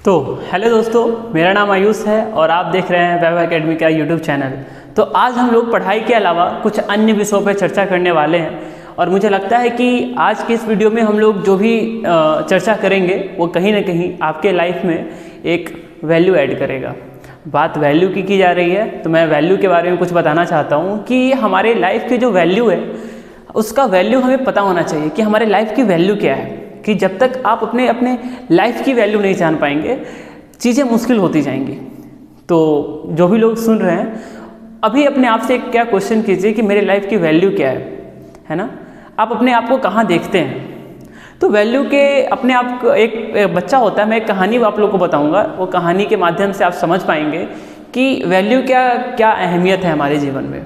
तो हेलो दोस्तों, मेरा नाम आयुष है और आप देख रहे हैं वैभव एकेडमी का यूट्यूब चैनल। तो आज हम लोग पढ़ाई के अलावा कुछ अन्य विषयों पर चर्चा करने वाले हैं और मुझे लगता है कि आज के इस वीडियो में हम लोग जो भी चर्चा करेंगे वो कहीं ना कहीं आपके लाइफ में एक वैल्यू ऐड करेगा। बात वैल्यू की जा रही है तो मैं वैल्यू के बारे में कुछ बताना चाहता हूँ कि हमारे लाइफ की जो वैल्यू है उसका वैल्यू हमें पता होना चाहिए कि हमारे लाइफ की वैल्यू क्या है। कि जब तक आप अपने लाइफ की वैल्यू नहीं जान पाएंगे चीज़ें मुश्किल होती जाएंगी। तो जो भी लोग सुन रहे हैं अभी अपने आप से एक क्या क्वेश्चन कीजिए कि मेरे लाइफ की वैल्यू क्या है ना। आप अपने आप को कहाँ देखते हैं? तो वैल्यू के अपने आप को एक बच्चा होता है, मैं एक कहानी आप लोग को बताऊंगा, वो कहानी के माध्यम से आप समझ पाएंगे कि वैल्यू क्या अहमियत है हमारे जीवन में।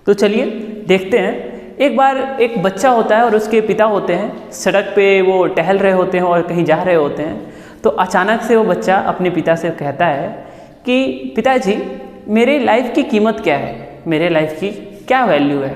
तो चलिए देखते हैं। एक बार एक बच्चा होता है और उसके पिता होते हैं, सड़क पे वो टहल रहे होते हैं और कहीं जा रहे होते हैं। तो अचानक से वो बच्चा अपने पिता से कहता है कि पिताजी मेरे लाइफ की कीमत क्या है, मेरे लाइफ की क्या वैल्यू है।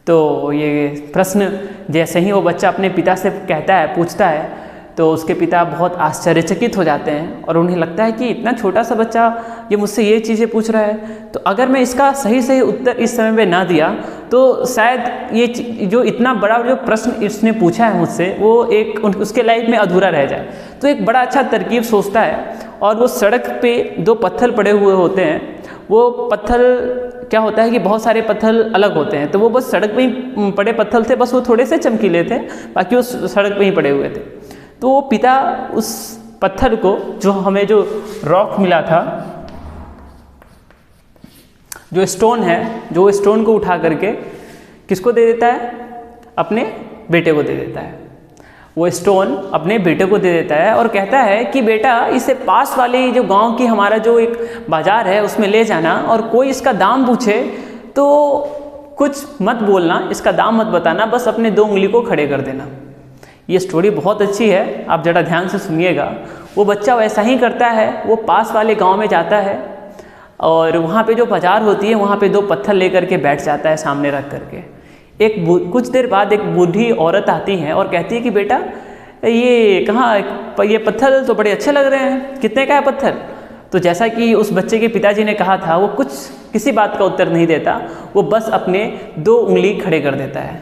तो ये प्रश्न जैसे ही वो बच्चा अपने पिता से कहता है, पूछता है, तो उसके पिता बहुत आश्चर्यचकित हो जाते हैं और उन्हें लगता है कि इतना छोटा सा बच्चा ये मुझसे ये चीज़ें पूछ रहा है, तो अगर मैं इसका सही उत्तर इस समय में ना दिया तो शायद ये जो इतना बड़ा जो प्रश्न इसने पूछा है मुझसे वो एक उसके लाइफ में अधूरा रह जाए। तो एक बड़ा अच्छा तरकीब सोचता है और वो सड़क पे दो पत्थर पड़े हुए होते हैं। वो पत्थर क्या होता है कि बहुत सारे पत्थर अलग होते हैं, तो वो बस सड़क पे ही पड़े पत्थर थे, बस वो थोड़े से चमकीले थे, बाकी वो सड़क पे ही पड़े हुए थे। तो वो पिता उस पत्थर को जो हमें जो रॉक मिला था, जो स्टोन है, जो स्टोन को उठा करके किसको दे देता है? अपने बेटे को दे देता है। वो स्टोन अपने बेटे को दे देता है और कहता है कि बेटा इसे पास वाले जो गांव की हमारा जो एक बाज़ार है उसमें ले जाना और कोई इसका दाम पूछे तो कुछ मत बोलना, इसका दाम मत बताना, बस अपने दो उंगली को खड़े कर देना। ये स्टोरी बहुत अच्छी है, आप ज़रा ध्यान से सुनिएगा। वो बच्चा वैसा ही करता है, वो पास वाले गांव में जाता है और वहाँ पे जो बाज़ार होती है वहाँ पे दो पत्थर लेकर के बैठ जाता है सामने रख करके। कुछ देर बाद एक बूढ़ी औरत आती है और कहती है कि बेटा ये कहाँ, ये पत्थर तो बड़े अच्छे लग रहे हैं, कितने का है पत्थर? तो जैसा कि उस बच्चे के पिताजी ने कहा था, वो किसी बात का उत्तर नहीं देता, वो बस अपने दो उंगली खड़े कर देता है।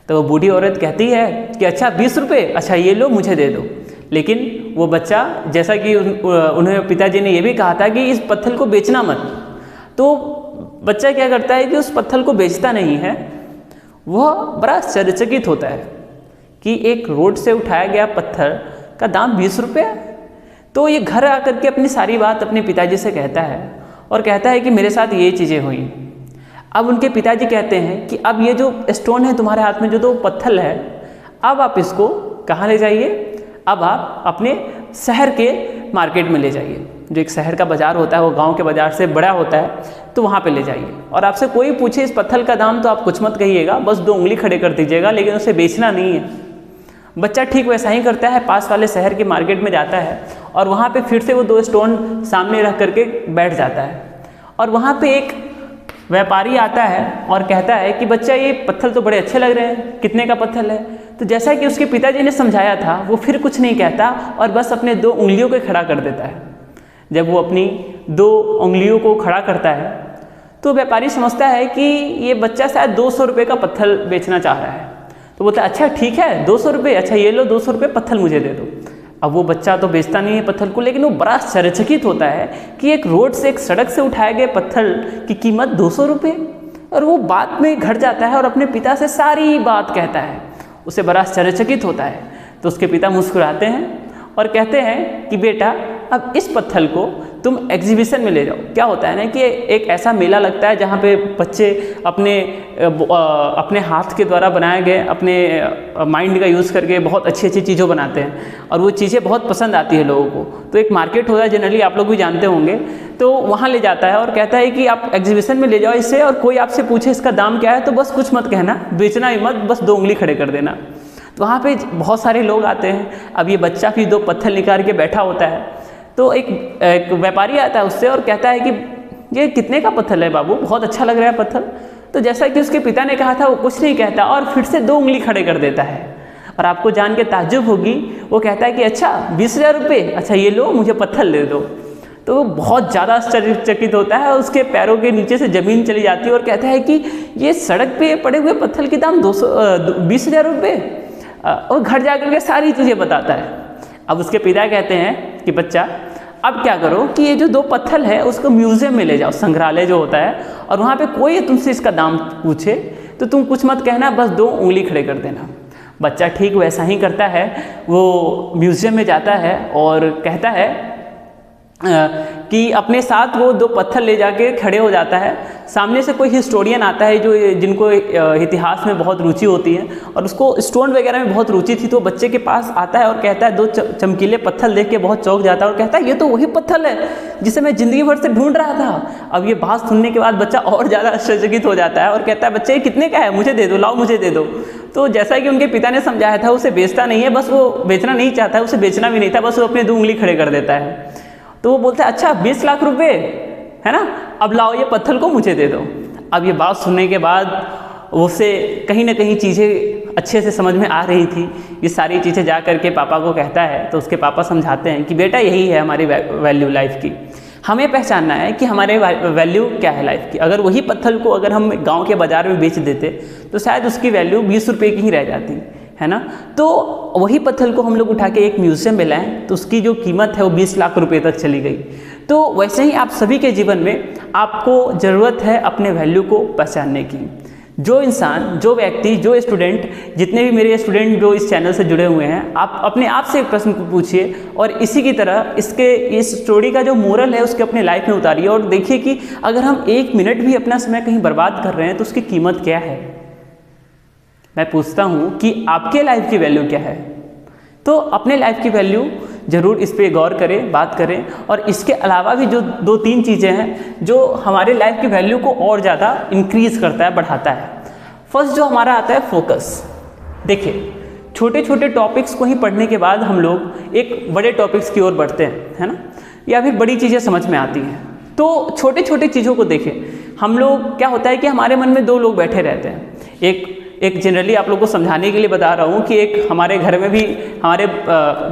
तो वो बूढ़ी औरत कहती है कि अच्छा 20 रुपये, अच्छा ये लो मुझे दे दो। लेकिन वो बच्चा, जैसा कि उन्हें पिताजी ने ये भी कहा था कि इस पत्थर को बेचना मत, तो बच्चा क्या करता है कि उस पत्थर को बेचता नहीं है। वह बड़ा आश्चर्यचकित होता है कि एक रोड से उठाया गया पत्थर का दाम 20 रुपये। तो ये घर आकर के अपनी सारी बात अपने पिताजी से कहता है और कहता है कि मेरे साथ ये चीज़ें हुई। अब उनके पिताजी कहते हैं कि अब ये जो स्टोन है तुम्हारे हाथ में, जो दो पत्थर है, अब आप इसको कहाँ ले जाइए? अब आप अपने शहर के मार्केट में ले जाइए। जो एक शहर का बाज़ार होता है वो गांव के बाज़ार से बड़ा होता है, तो वहाँ पे ले जाइए और आपसे कोई पूछे इस पत्थर का दाम तो आप कुछ मत कहिएगा, बस दो उंगली खड़े कर दीजिएगा, लेकिन उसे बेचना नहीं है। बच्चा ठीक वैसा ही करता है, पास वाले शहर के मार्केट में जाता है और वहाँ पर फिर से वो दो स्टोन सामने रख करके बैठ जाता है। और वहाँ पर एक व्यापारी आता है और कहता है कि बच्चा ये पत्थर तो बड़े अच्छे लग रहे हैं, कितने का पत्थर है? तो जैसा कि उसके पिताजी ने समझाया था वो फिर कुछ नहीं कहता और बस अपने दो उंगलियों को खड़ा कर देता है। जब वो अपनी दो उंगलियों को खड़ा करता है तो व्यापारी समझता है कि ये बच्चा शायद 200 रुपये का पत्थर बेचना चाह रहा है। तो बोलता है अच्छा ठीक है 200 रुपये, अच्छा ये लो 200 रुपये पत्थर मुझे दे दो। अब वो बच्चा तो बेचता नहीं है पत्थर को, लेकिन वो बड़ा आश्चर्यचकित होता है कि एक रोड से, एक सड़क से उठाए गए पत्थर की कीमत 200 रुपये। और वो बाद में घर जाता है और अपने पिता से सारी बात कहता है। उसे बड़ा आश्चर्यचकित होता है। तो उसके पिता मुस्कुराते हैं और कहते हैं कि बेटा अब इस पत्थर को तुम एग्जीबिशन में ले जाओ। क्या होता है ना कि एक ऐसा मेला लगता है जहाँ पे बच्चे अपने हाथ के द्वारा बनाए गए, अपने माइंड का यूज़ करके बहुत अच्छी अच्छी चीज़ों बनाते हैं और वो चीज़ें बहुत पसंद आती है लोगों को। तो एक मार्केट होता है, जनरली आप लोग भी जानते होंगे, तो वहाँ ले जाता है और कहता है कि आप एग्जीबिशन में ले जाओ इसे, और कोई आपसे पूछे इसका दाम क्या है तो बस कुछ मत कहना, बेचना ही मत, बस दो उंगली खड़े कर देना। तो वहाँ पे बहुत सारे लोग आते हैं। अब ये बच्चा भी दो पत्थर निकाल के बैठा होता है। तो एक व्यापारी आता है उससे और कहता है कि ये कितने का पत्थर है बाबू, बहुत अच्छा लग रहा है पत्थर। तो जैसा कि उसके पिता ने कहा था वो कुछ नहीं कहता और फिर से दो उंगली खड़े कर देता है और आपको जान के ताज्जुब होगी, वो कहता है कि अच्छा 20,000 रुपये, अच्छा ये लो, मुझे पत्थर दे दो। तो वो बहुत ज़्यादा आश्चर्यचकित होता है, उसके पैरों के नीचे से ज़मीन चली जाती है और कहता है कि ये सड़क पे पड़े हुए पत्थर के दाम 20,000 रुपये, और घर जा कर के सारी चीज़ें बताता है। अब उसके पिता कहते हैं कि बच्चा अब क्या करो कि ये जो 2 पत्थर है उसको म्यूज़ियम में ले जाओ, संग्रहालय जो होता है, और वहाँ पे कोई तुमसे इसका दाम पूछे तो तुम कुछ मत कहना, बस 2 उंगली खड़े कर देना। बच्चा ठीक वैसा ही करता है, वो म्यूज़ियम में जाता है और कहता है कि अपने साथ वो 2 पत्थर ले जाके खड़े हो जाता है। सामने से कोई हिस्टोरियन आता है जो जिनको इतिहास में बहुत रुचि होती है और उसको स्टोन वगैरह में बहुत रुचि थी, तो बच्चे के पास आता है और कहता है, 2 चमकीले पत्थर देख के बहुत चौंक जाता है और कहता है ये तो वही पत्थर है जिसे मैं ज़िंदगी भर से ढूंढ रहा था। अब ये बात सुनने के बाद बच्चा और ज़्यादा आश्चर्यचकित हो जाता है और कहता है, बच्चे ये कितने का है, मुझे दे दो, लाओ मुझे दे दो। तो जैसा कि उनके पिता ने समझाया था, उसे बेचता नहीं है, बस वो बेचना नहीं चाहता है, उसे बेचना भी नहीं था, बस वो अपने 2 उंगली खड़े कर देता है। तो वो बोलता है, अच्छा 20 लाख रुपए है ना, अब लाओ ये पत्थर को मुझे दे दो। अब ये बात सुनने के बाद उसे कहीं ना कहीं चीज़ें अच्छे से समझ में आ रही थी। ये सारी चीज़ें जा करके पापा को कहता है, तो उसके पापा समझाते हैं कि बेटा यही है हमारी वैल्यू लाइफ की, हमें पहचानना है कि हमारे वैल्यू क्या है लाइफ की। अगर वही पत्थर को अगर हम गाँव के बाज़ार में बेच देते तो शायद उसकी वैल्यू 20 रुपये की ही रह जाती है ना। तो वही पत्थर को हम लोग उठा के एक म्यूज़ियम में लाएं तो उसकी जो कीमत है वो 20 लाख रुपए तक चली गई। तो वैसे ही आप सभी के जीवन में आपको ज़रूरत है अपने वैल्यू को पहचानने की। जो इंसान, जो व्यक्ति, जो स्टूडेंट, जितने भी मेरे स्टूडेंट जो इस चैनल से जुड़े हुए हैं, आप अपने आप से एक प्रश्न पूछिए और इसी की तरह इस स्टोरी का जो मोरल है उसके अपने लाइफ में उतारिए और देखिए कि अगर हम 1 मिनट भी अपना समय कहीं बर्बाद कर रहे हैं तो उसकी कीमत क्या है। मैं पूछता हूँ कि आपके लाइफ की वैल्यू क्या है। तो अपने लाइफ की वैल्यू ज़रूर इस पे गौर करें, बात करें। और इसके अलावा भी जो 2-3 चीज़ें हैं जो हमारे लाइफ की वैल्यू को और ज़्यादा इंक्रीज़ करता है, बढ़ाता है। फर्स्ट जो हमारा आता है फोकस। देखिए, छोटे छोटे टॉपिक्स को ही पढ़ने के बाद हम लोग एक बड़े टॉपिक्स की ओर बढ़ते हैं, है ना, या फिर बड़ी चीज़ें समझ में आती हैं। तो छोटे छोटे चीज़ों को देखें। हम लोग क्या होता है कि हमारे मन में 2 लोग बैठे रहते हैं। एक जनरली आप लोगों को समझाने के लिए बता रहा हूँ कि एक हमारे घर में भी हमारे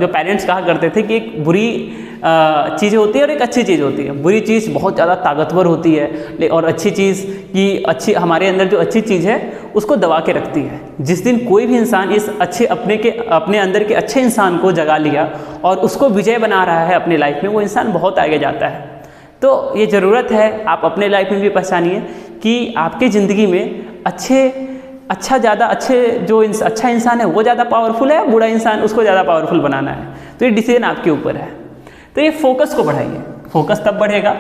जो पेरेंट्स कहा करते थे कि एक बुरी चीज़ होती है और एक अच्छी चीज़ होती है। बुरी चीज़ बहुत ज़्यादा ताकतवर होती है और अच्छी चीज़ की हमारे अंदर जो अच्छी चीज़ है उसको दबा के रखती है। जिस दिन कोई भी इंसान इस अच्छे अपने अंदर के अच्छे इंसान को जगा लिया और उसको विजय बना रहा है अपने लाइफ में, वो इंसान बहुत आगे जाता है। तो ये ज़रूरत है आप अपने लाइफ में भी पहचानिए कि आपकी ज़िंदगी में जो अच्छा इंसान है वो ज़्यादा पावरफुल है, बुरा इंसान उसको ज़्यादा पावरफुल बनाना है। तो ये डिसीजन आपके ऊपर है। तो ये फोकस को बढ़ाइए। फोकस तब बढ़ेगा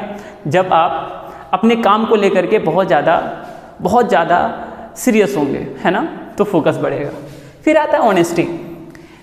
जब आप अपने काम को लेकर के बहुत ज़्यादा सीरियस होंगे, है ना, तो फोकस बढ़ेगा। फिर आता है ऑनेस्टी।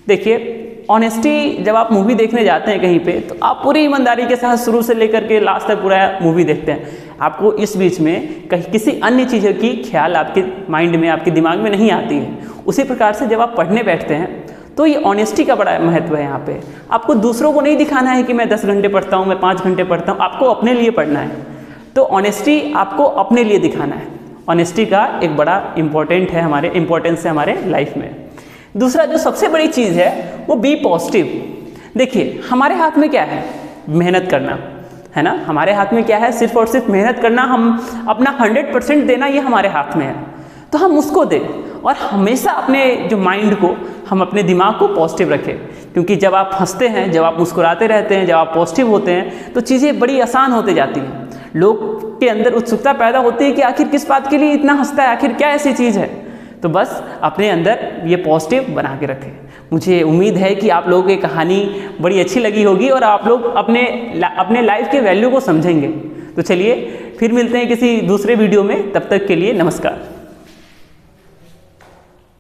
देखिए, ऑनेस्टी जब आप मूवी देखने जाते हैं कहीं पे तो आप पूरी ईमानदारी के साथ शुरू से लेकर के लास्ट तक पूरा मूवी देखते हैं। आपको इस बीच में कहीं किसी अन्य चीज़ों की ख्याल आपके माइंड में, आपके दिमाग में नहीं आती है। उसी प्रकार से जब आप पढ़ने बैठते हैं तो ये ऑनेस्टी का बड़ा महत्व है। यहाँ पे आपको दूसरों को नहीं दिखाना है कि मैं 10 घंटे पढ़ता हूँ, मैं 5 घंटे पढ़ता हूँ, आपको अपने लिए पढ़ना है। तो ऑनेस्टी आपको अपने लिए दिखाना है। ऑनेस्टी का एक बड़ा इम्पोर्टेंस है हमारे लाइफ में। दूसरा जो सबसे बड़ी चीज़ है वो बी पॉजिटिव। देखिए, हमारे हाथ में क्या है? मेहनत करना, है ना। हमारे हाथ में क्या है? सिर्फ और सिर्फ मेहनत करना। हम अपना 100% देना, ये हमारे हाथ में है। तो हम उसको दें और हमेशा अपने जो माइंड को, हम अपने दिमाग को पॉजिटिव रखें। क्योंकि जब आप हंसते हैं, जब आप मुस्कुराते रहते हैं, जब आप पॉजिटिव होते हैं तो चीज़ें बड़ी आसान होते जाती हैं। लोग के अंदर उत्सुकता पैदा होती है कि आखिर किस बात के लिए इतना हंसता है, आखिर क्या ऐसी चीज़ है। तो बस अपने अंदर ये पॉजिटिव बना के रखें। मुझे उम्मीद है कि आप लोगों को ये कहानी बड़ी अच्छी लगी होगी और आप लोग अपने लाइफ के वैल्यू को समझेंगे। तो चलिए फिर मिलते हैं किसी दूसरे वीडियो में, तब तक के लिए नमस्कार।